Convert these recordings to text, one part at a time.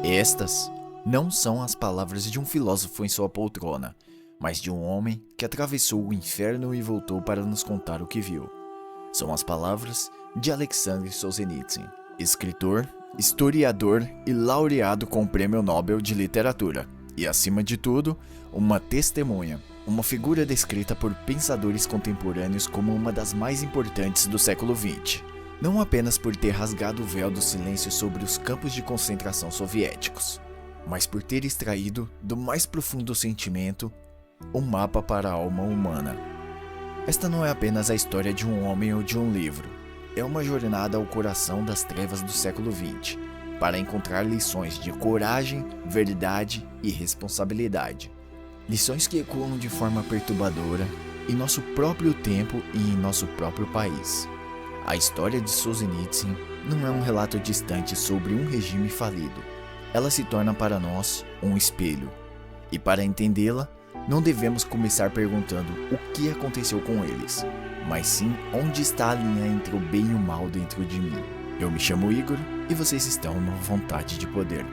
Estas não são as palavras de um filósofo em sua poltrona, mas de um homem que atravessou o inferno e voltou para nos contar o que viu. São as palavras de Alexander Solzhenitsyn, escritor, historiador e laureado com o Prêmio Nobel de Literatura, e acima de tudo, uma testemunha, uma figura descrita por pensadores contemporâneos como uma das mais importantes do século XX. Não apenas por ter rasgado o véu do silêncio sobre os campos de concentração soviéticos, mas por ter extraído do mais profundo sentimento um mapa para a alma humana. Esta não é apenas a história de um homem ou de um livro, é uma jornada ao coração das trevas do século XX, para encontrar lições de coragem, verdade e responsabilidade. Lições que ecoam de forma perturbadora em nosso próprio tempo e em nosso próprio país. A história de Solzhenitsyn não é um relato distante sobre um regime falido. Ela se torna para nós um espelho. E para entendê-la, não devemos começar perguntando o que aconteceu com eles, mas sim onde está a linha entre o bem e o mal dentro de mim. Eu me chamo Igor e vocês estão no Vontade de Poder.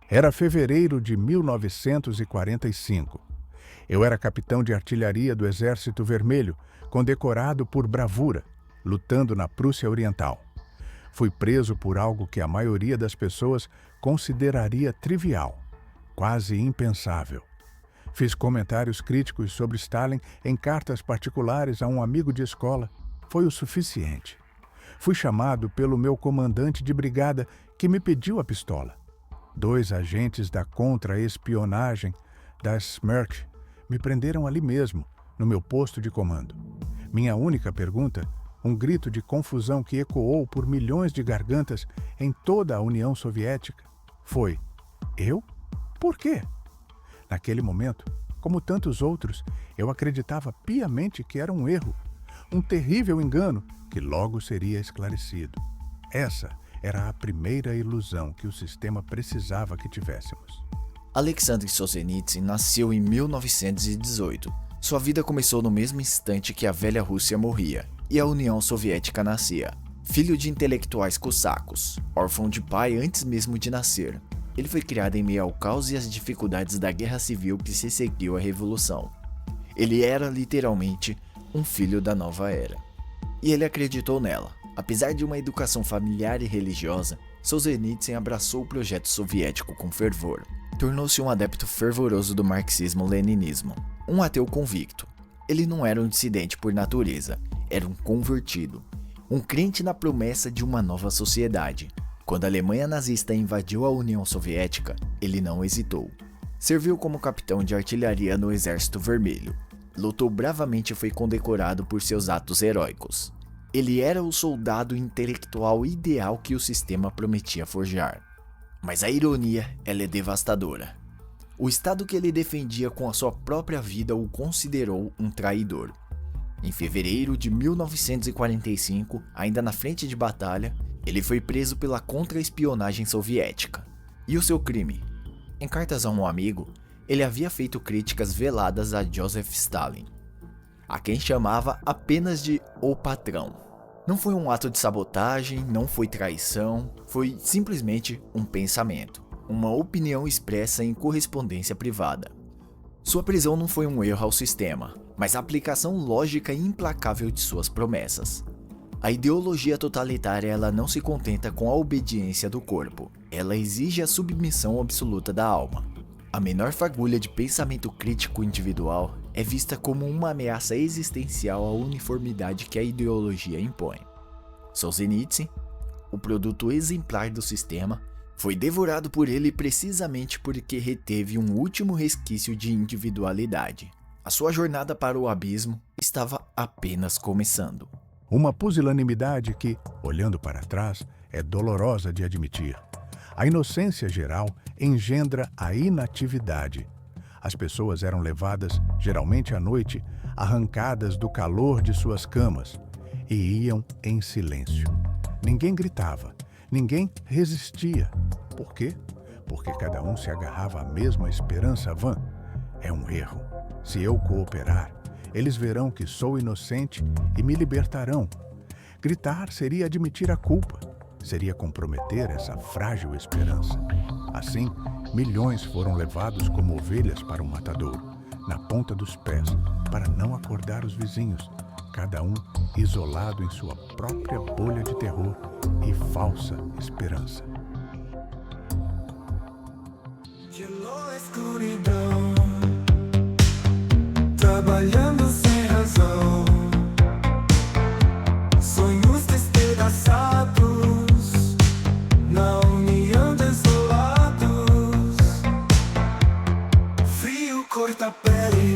Era fevereiro de 1945. Eu era capitão de artilharia do Exército Vermelho, condecorado por bravura, lutando na Prússia Oriental. Fui preso por algo que a maioria das pessoas consideraria trivial, quase impensável. Fiz comentários críticos sobre Stalin em cartas particulares a um amigo de escola. Foi o suficiente. Fui chamado pelo meu comandante de brigada, que me pediu a pistola. 2 agentes da contra-espionagem da Smerch me prenderam ali mesmo, no meu posto de comando. Minha única pergunta, um grito de confusão que ecoou por milhões de gargantas em toda a União Soviética, foi: eu? Por quê? Naquele momento, como tantos outros, eu acreditava piamente que era um erro, um terrível engano que logo seria esclarecido. Essa era a primeira ilusão que o sistema precisava que tivéssemos. Alexander Solzhenitsyn nasceu em 1918. Sua vida começou no mesmo instante que a velha Rússia morria e a União Soviética nascia. Filho de intelectuais cossacos, órfão de pai antes mesmo de nascer, ele foi criado em meio ao caos e às dificuldades da guerra civil que se seguiu à Revolução. Ele era literalmente um filho da nova era. E ele acreditou nela. Apesar de uma educação familiar e religiosa, Solzhenitsyn abraçou o projeto soviético com fervor. Tornou-se um adepto fervoroso do marxismo-leninismo, um ateu convicto. Ele não era um dissidente por natureza, era um convertido, um crente na promessa de uma nova sociedade. Quando a Alemanha nazista invadiu a União Soviética, ele não hesitou. Serviu como capitão de artilharia no Exército Vermelho. Lutou bravamente e foi condecorado por seus atos heróicos. Ele era o soldado intelectual ideal que o sistema prometia forjar. Mas a ironia, ela é devastadora. O Estado que ele defendia com a sua própria vida o considerou um traidor. Em fevereiro de 1945, ainda na frente de batalha, ele foi preso pela contra-espionagem soviética. E o seu crime? Em cartas a um amigo, ele havia feito críticas veladas a Joseph Stalin, a quem chamava apenas de o patrão. Não foi um ato de sabotagem, não foi traição, foi simplesmente um pensamento, uma opinião expressa em correspondência privada. Sua prisão não foi um erro ao sistema, mas a aplicação lógica e implacável de suas promessas. A ideologia totalitária, ela não se contenta com a obediência do corpo, ela exige a submissão absoluta da alma. A menor fagulha de pensamento crítico individual é vista como uma ameaça existencial à uniformidade que a ideologia impõe. Solzhenitsyn, o produto exemplar do sistema, foi devorado por ele precisamente porque reteve um último resquício de individualidade. A sua jornada para o abismo estava apenas começando. Uma pusilanimidade que, olhando para trás, é dolorosa de admitir. A inocência geral engendra a inatividade. As pessoas eram levadas, geralmente à noite, arrancadas do calor de suas camas, e iam em silêncio. Ninguém gritava, ninguém resistia. Por quê? porque cada um se agarrava à mesma esperança vã, é um erro. Se eu cooperar, eles verão que sou inocente e me libertarão. Gritar seria admitir a culpa, seria comprometer essa frágil esperança. Assim, milhões foram levados como ovelhas para um matadouro, na ponta dos pés, para não acordar os vizinhos, cada um isolado em sua própria bolha de terror e falsa esperança. Gelou a escuridão, trabalhando sem razão, sonhos despedaçados, na união desolados, frio corta a pele,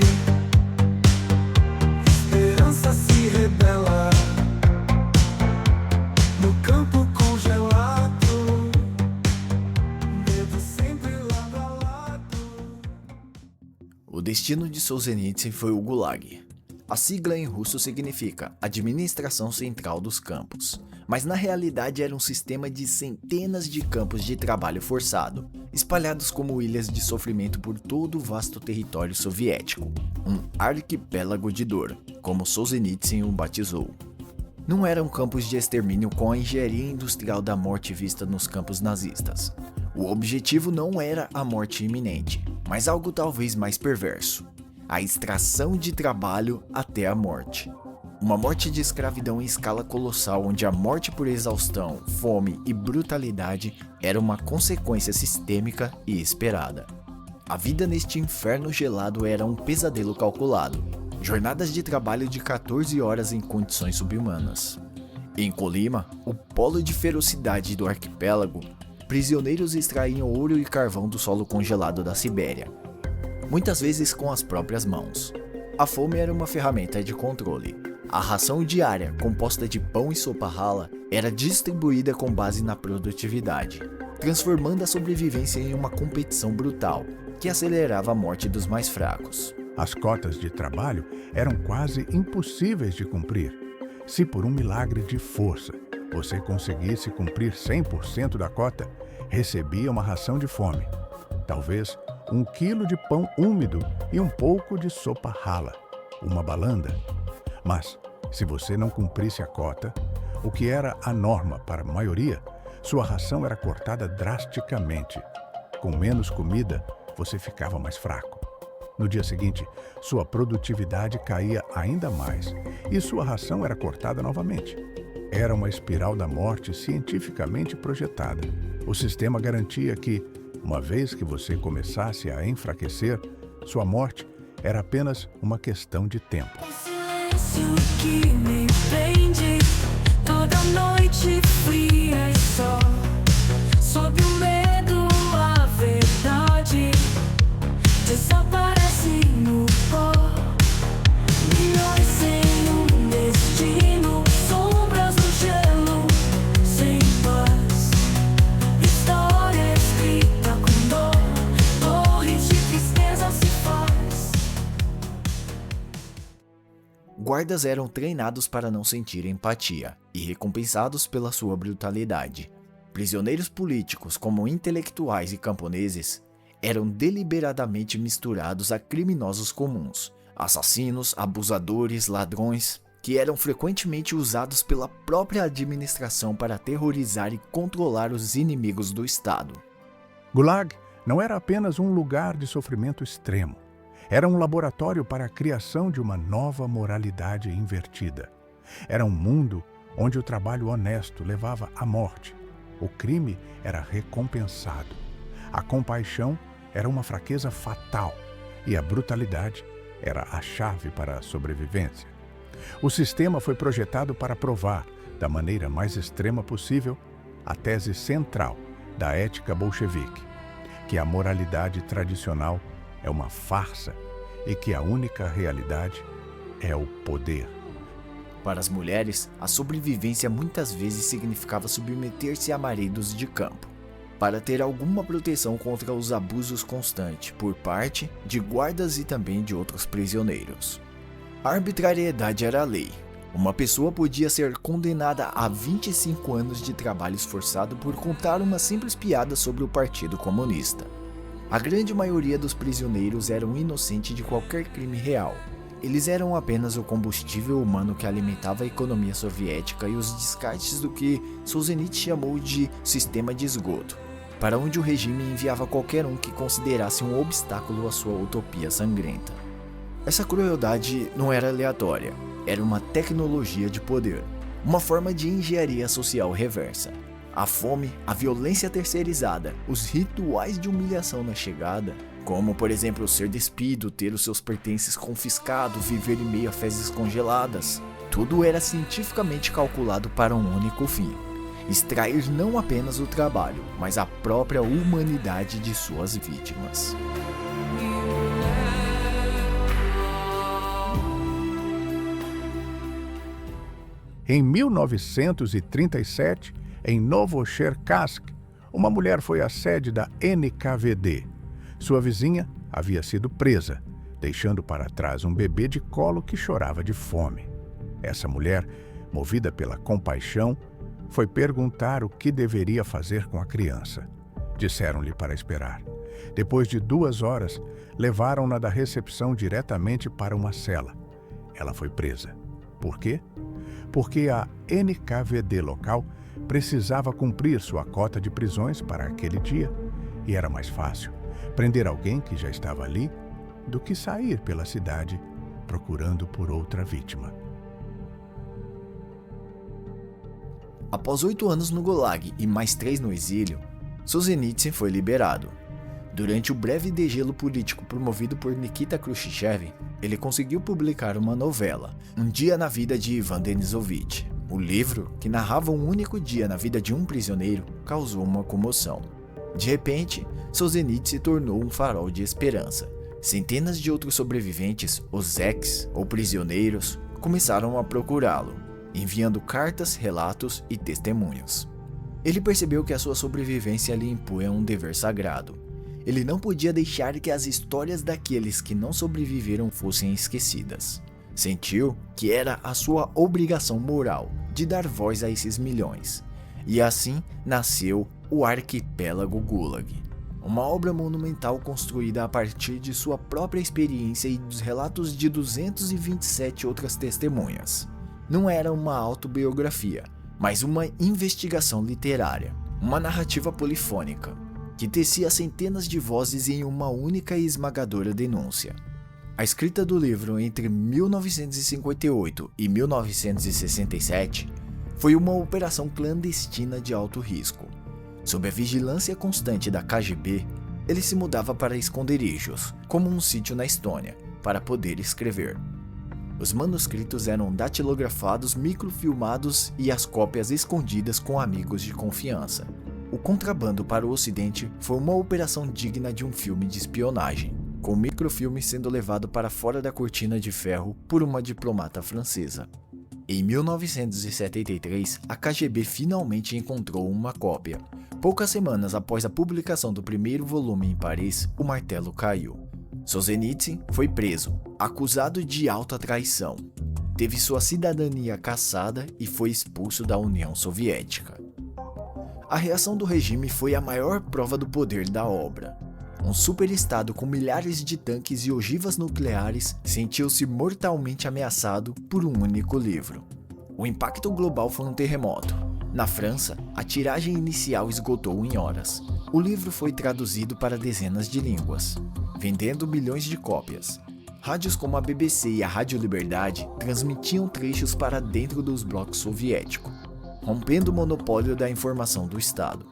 esperança se rebela, no campo congelado, medo sempre lado a lado. O destino de Solzhenitsyn foi o Gulag. A sigla em russo significa Administração Central dos Campos, mas na realidade era um sistema de centenas de campos de trabalho forçado, espalhados como ilhas de sofrimento por todo o vasto território soviético, um arquipélago de dor, como Solzhenitsyn o batizou. Não eram campos de extermínio com a engenharia industrial da morte vista nos campos nazistas. O objetivo não era a morte iminente, mas algo talvez mais perverso: a extração de trabalho até a morte. Uma morte de escravidão em escala colossal, onde a morte por exaustão, fome e brutalidade era uma consequência sistêmica e esperada. A vida neste inferno gelado era um pesadelo calculado. Jornadas de trabalho de 14 horas em condições subhumanas. Em Kolyma, o polo de ferocidade do arquipélago, prisioneiros extraíam ouro e carvão do solo congelado da Sibéria, muitas vezes com as próprias mãos. A fome era uma ferramenta de controle. A ração diária, composta de pão e sopa rala, era distribuída com base na produtividade, transformando a sobrevivência em uma competição brutal, que acelerava a morte dos mais fracos. As cotas de trabalho eram quase impossíveis de cumprir. Se por um milagre de força você conseguisse cumprir 100% da cota, recebia uma ração de fome. Talvez 1 quilo de pão úmido e um pouco de sopa rala, uma balanda. Mas, se você não cumprisse a cota, o que era a norma para a maioria, sua ração era cortada drasticamente. Com menos comida, você ficava mais fraco. No dia seguinte, sua produtividade caía ainda mais e sua ração era cortada novamente. Era uma espiral da morte cientificamente projetada. O sistema garantia que, uma vez que você começasse a enfraquecer, sua morte era apenas uma questão de tempo. O silêncio que me prende, toda noite fria e só, sob o medo a verdade desaparece no pó. Milhões sem um destino, sombras no gelo, sem paz. História escrita com dor, torres de tristeza se faz. Guardas eram treinados para não sentir empatia e recompensados pela sua brutalidade. Prisioneiros políticos, como intelectuais e camponeses, eram deliberadamente misturados a criminosos comuns, assassinos, abusadores, ladrões, que eram frequentemente usados pela própria administração para aterrorizar e controlar os inimigos do Estado. Gulag não era apenas um lugar de sofrimento extremo. Era um laboratório para a criação de uma nova moralidade invertida. Era um mundo onde o trabalho honesto levava à morte. O crime era recompensado. A compaixão era uma fraqueza fatal e a brutalidade era a chave para a sobrevivência. O sistema foi projetado para provar, da maneira mais extrema possível, a tese central da ética bolchevique, que a moralidade tradicional é uma farsa e que a única realidade é o poder. Para as mulheres, a sobrevivência muitas vezes significava submeter-se a maridos de campo, para ter alguma proteção contra os abusos constantes por parte de guardas e também de outros prisioneiros. A arbitrariedade era a lei. Uma pessoa podia ser condenada a 25 anos de trabalho esforçado por contar uma simples piada sobre o Partido Comunista. A grande maioria dos prisioneiros eram inocentes de qualquer crime real. Eles eram apenas o combustível humano que alimentava a economia soviética e os descartes do que Solzhenitsyn chamou de sistema de esgoto, para onde o regime enviava qualquer um que considerasse um obstáculo à sua utopia sangrenta. Essa crueldade não era aleatória, era uma tecnologia de poder, uma forma de engenharia social reversa. A fome, a violência terceirizada, os rituais de humilhação na chegada, como por exemplo ser despido, ter os seus pertences confiscados, viver em meio a fezes congeladas, tudo era cientificamente calculado para um único fim: extrair não apenas o trabalho, mas a própria humanidade de suas vítimas. Em 1937, em Novocherkassk, uma mulher foi à sede da NKVD. Sua vizinha havia sido presa, deixando para trás um bebê de colo que chorava de fome. Essa mulher, movida pela compaixão, foi perguntar o que deveria fazer com a criança. Disseram-lhe para esperar. Depois de 2 horas, levaram-na da recepção diretamente para uma cela. Ela foi presa. Por quê? Porque a NKVD local precisava cumprir sua cota de prisões para aquele dia, e era mais fácil prender alguém que já estava ali do que sair pela cidade procurando por outra vítima. Após 8 anos no Gulag e mais 3 no exílio, Solzhenitsyn foi liberado. Durante o breve degelo político promovido por Nikita Khrushchev, ele conseguiu publicar uma novela, Um Dia na Vida de Ivan Denisovich. O livro, que narrava um único dia na vida de um prisioneiro, causou uma comoção. De repente, Solzhenitsyn se tornou um farol de esperança. Centenas de outros sobreviventes, os ex ou prisioneiros, começaram a procurá-lo, enviando cartas, relatos e testemunhos. Ele percebeu que a sua sobrevivência lhe impunha um dever sagrado. Ele não podia deixar que as histórias daqueles que não sobreviveram fossem esquecidas. Sentiu que era a sua obrigação moral de dar voz a esses milhões. E assim nasceu o Arquipélago Gulag, uma obra monumental construída a partir de sua própria experiência e dos relatos de 227 outras testemunhas. Não era uma autobiografia, mas uma investigação literária, uma narrativa polifônica, que tecia centenas de vozes em uma única e esmagadora denúncia. A escrita do livro entre 1958 e 1967 foi uma operação clandestina de alto risco. Sob a vigilância constante da KGB, ele se mudava para esconderijos, como um sítio na Estônia, para poder escrever. Os manuscritos eram datilografados, microfilmados e as cópias escondidas com amigos de confiança. O contrabando para o Ocidente foi uma operação digna de um filme de espionagem, com o microfilme sendo levado para fora da cortina de ferro por uma diplomata francesa. Em 1973, a KGB finalmente encontrou uma cópia. Poucas semanas após a publicação do primeiro volume em Paris, o martelo caiu. Solzhenitsyn foi preso, acusado de alta traição. Teve sua cidadania cassada e foi expulso da União Soviética. A reação do regime foi a maior prova do poder da obra. Um superestado com milhares de tanques e ogivas nucleares sentiu-se mortalmente ameaçado por um único livro. O impacto global foi um terremoto. Na França, a tiragem inicial esgotou em horas. O livro foi traduzido para dezenas de línguas, vendendo milhões de cópias. Rádios como a BBC e a Rádio Liberdade transmitiam trechos para dentro dos blocos soviéticos, rompendo o monopólio da informação do Estado.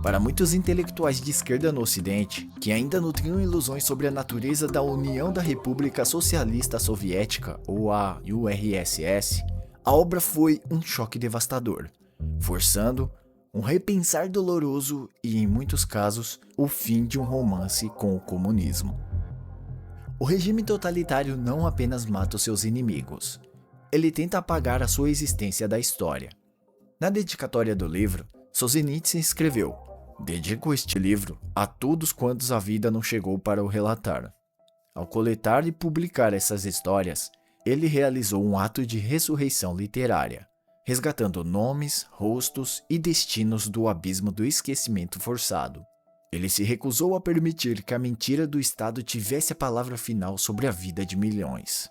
Para muitos intelectuais de esquerda no Ocidente, que ainda nutriam ilusões sobre a natureza da União da República Socialista Soviética, ou a URSS, a obra foi um choque devastador, forçando um repensar doloroso e, em muitos casos, o fim de um romance com o comunismo. O regime totalitário não apenas mata os seus inimigos, ele tenta apagar a sua existência da história. Na dedicatória do livro, Solzhenitsyn escreveu: "Dedico este livro a todos quantos a vida não chegou para o relatar. Ao coletar e publicar essas histórias, ele realizou um ato de ressurreição literária, resgatando nomes, rostos e destinos do abismo do esquecimento forçado. Ele se recusou a permitir que a mentira do Estado tivesse a palavra final sobre a vida de milhões.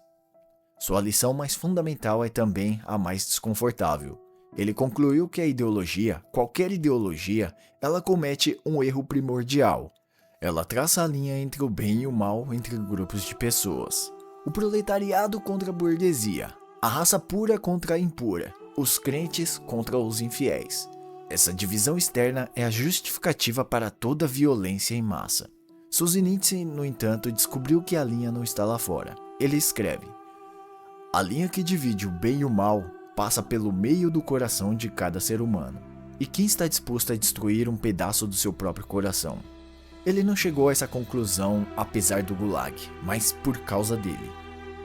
Sua lição mais fundamental é também a mais desconfortável. Ele concluiu que a ideologia, qualquer ideologia, ela comete um erro primordial. Ela traça a linha entre o bem e o mal entre grupos de pessoas. O proletariado contra a burguesia, a raça pura contra a impura, os crentes contra os infiéis. Essa divisão externa é a justificativa para toda violência em massa. Solzhenitsyn, no entanto, descobriu que a linha não está lá fora. Ele escreve: a linha que divide o bem e o mal passa pelo meio do coração de cada ser humano. E quem está disposto a destruir um pedaço do seu próprio coração? Ele não chegou a essa conclusão apesar do Gulag, mas por causa dele.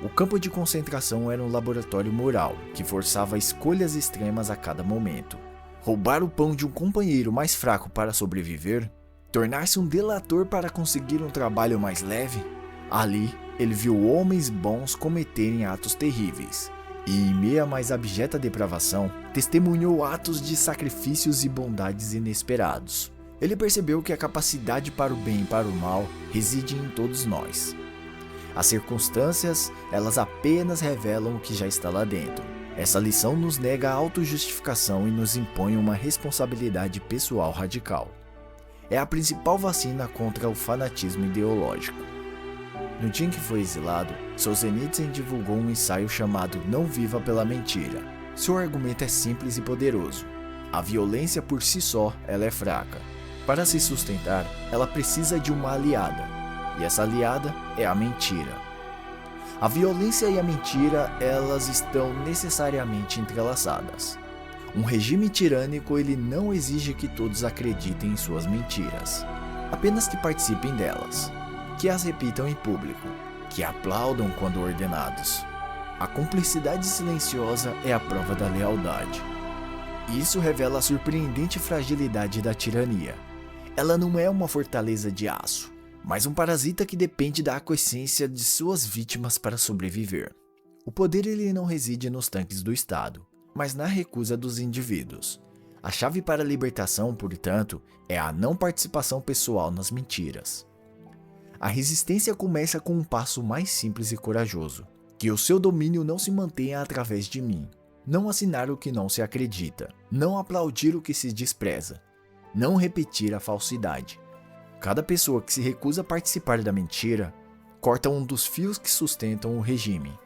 O campo de concentração era um laboratório moral que forçava escolhas extremas a cada momento. Roubar o pão de um companheiro mais fraco para sobreviver? Tornar-se um delator para conseguir um trabalho mais leve? Ali, ele viu homens bons cometerem atos terríveis. E, em meio à mais abjeta depravação, testemunhou atos de sacrifícios e bondades inesperados. Ele percebeu que a capacidade para o bem e para o mal reside em todos nós. As circunstâncias, elas apenas revelam o que já está lá dentro. Essa lição nos nega a autojustificação e nos impõe uma responsabilidade pessoal radical. É a principal vacina contra o fanatismo ideológico. No dia em que foi exilado, Solzhenitsyn divulgou um ensaio chamado Não Viva pela Mentira. Seu argumento é simples e poderoso. A violência por si só, ela é fraca. Para se sustentar, ela precisa de uma aliada. E essa aliada é a mentira. A violência e a mentira, elas estão necessariamente entrelaçadas. Um regime tirânico, ele não exige que todos acreditem em suas mentiras, apenas que participem delas, que as repitam em público, que aplaudam quando ordenados. A cumplicidade silenciosa é a prova da lealdade. Isso revela a surpreendente fragilidade da tirania. Ela não é uma fortaleza de aço, mas um parasita que depende da aquiescência de suas vítimas para sobreviver. O poder ele não reside nos tanques do Estado, mas na recusa dos indivíduos. A chave para a libertação, portanto, é a não participação pessoal nas mentiras. A resistência começa com um passo mais simples e corajoso: que o seu domínio não se mantenha através de mim. Não assinar o que não se acredita, não aplaudir o que se despreza, não repetir a falsidade. Cada pessoa que se recusa a participar da mentira corta um dos fios que sustentam o regime.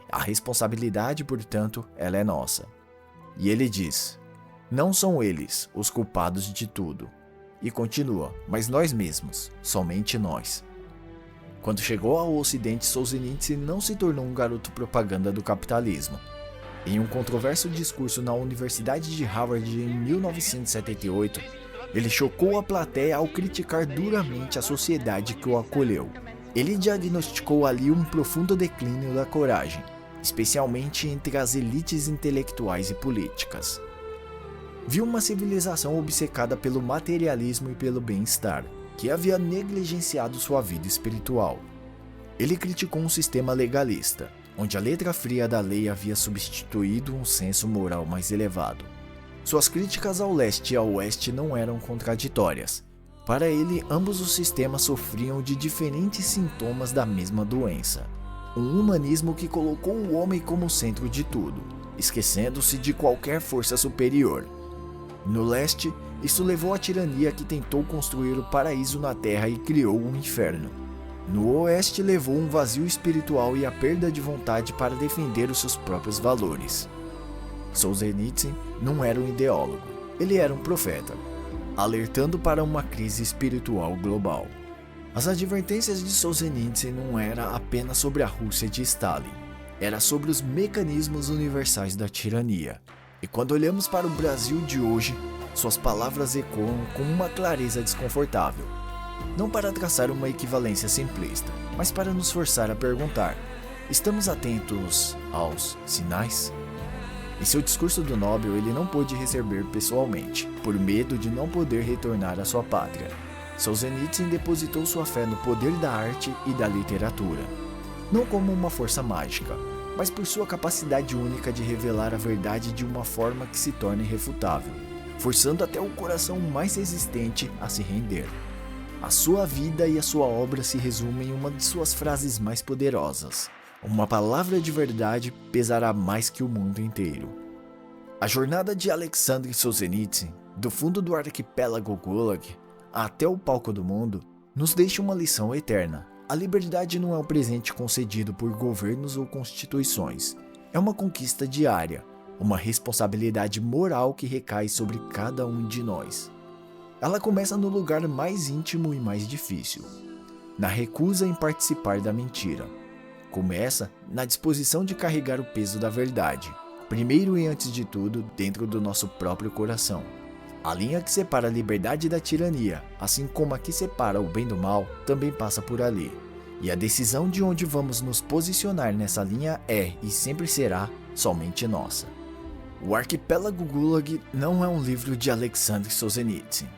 A responsabilidade, portanto, ela é nossa. E ele diz: não são eles os culpados de tudo. E continua: mas nós mesmos, somente nós. Quando chegou ao Ocidente, Solzhenitsyn não se tornou um garoto propaganda do capitalismo. Em um controverso discurso na Universidade de Harvard em 1978, ele chocou a plateia ao criticar duramente a sociedade que o acolheu. Ele diagnosticou ali um profundo declínio da coragem, especialmente entre as elites intelectuais e políticas. Viu uma civilização obcecada pelo materialismo e pelo bem-estar, que havia negligenciado sua vida espiritual. Ele criticou um sistema legalista, onde a letra fria da lei havia substituído um senso moral mais elevado. Suas críticas ao leste e ao oeste não eram contraditórias. Para ele, ambos os sistemas sofriam de diferentes sintomas da mesma doença. Um humanismo que colocou o homem como centro de tudo, esquecendo-se de qualquer força superior. No leste, isso levou à tirania que tentou construir o paraíso na terra e criou um inferno. No oeste, levou um vazio espiritual e a perda de vontade para defender os seus próprios valores. Solzhenitsyn não era um ideólogo, ele era um profeta, alertando para uma crise espiritual global. As advertências de Solzhenitsyn não eram apenas sobre a Rússia de Stalin, era sobre os mecanismos universais da tirania. E quando olhamos para o Brasil de hoje, suas palavras ecoam com uma clareza desconfortável. Não para traçar uma equivalência simplista, mas para nos forçar a perguntar: estamos atentos aos sinais? Em seu discurso do Nobel, ele não pôde receber pessoalmente, por medo de não poder retornar à sua pátria. Solzhenitsyn depositou sua fé no poder da arte e da literatura, não como uma força mágica, mas por sua capacidade única de revelar a verdade de uma forma que se torna irrefutável, forçando até o coração mais resistente a se render. A sua vida e a sua obra se resumem em uma de suas frases mais poderosas: uma palavra de verdade pesará mais que o mundo inteiro. A jornada de Alexander Solzhenitsyn, do fundo do arquipélago Gulag até o palco do mundo, nos deixa uma lição eterna. A liberdade não é um presente concedido por governos ou constituições. É uma conquista diária, uma responsabilidade moral que recai sobre cada um de nós. Ela começa no lugar mais íntimo e mais difícil, na recusa em participar da mentira. Começa na disposição de carregar o peso da verdade, primeiro e antes de tudo dentro do nosso próprio coração. A linha que separa a liberdade da tirania, assim como a que separa o bem do mal, também passa por ali. E a decisão de onde vamos nos posicionar nessa linha é, e sempre será, somente nossa. O Arquipélago Gulag não é um livro de Alexander Solzhenitsyn.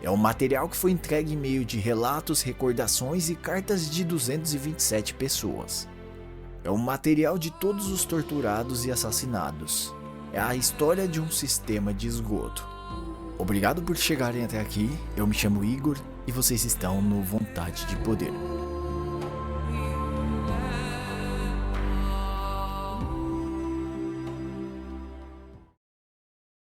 É um material que foi entregue em meio de relatos, recordações e cartas de 227 pessoas. É um material de todos os torturados e assassinados. É a história de um sistema de esgoto. Obrigado por chegarem até aqui, eu me chamo Igor e vocês estão no Vontade de Poder.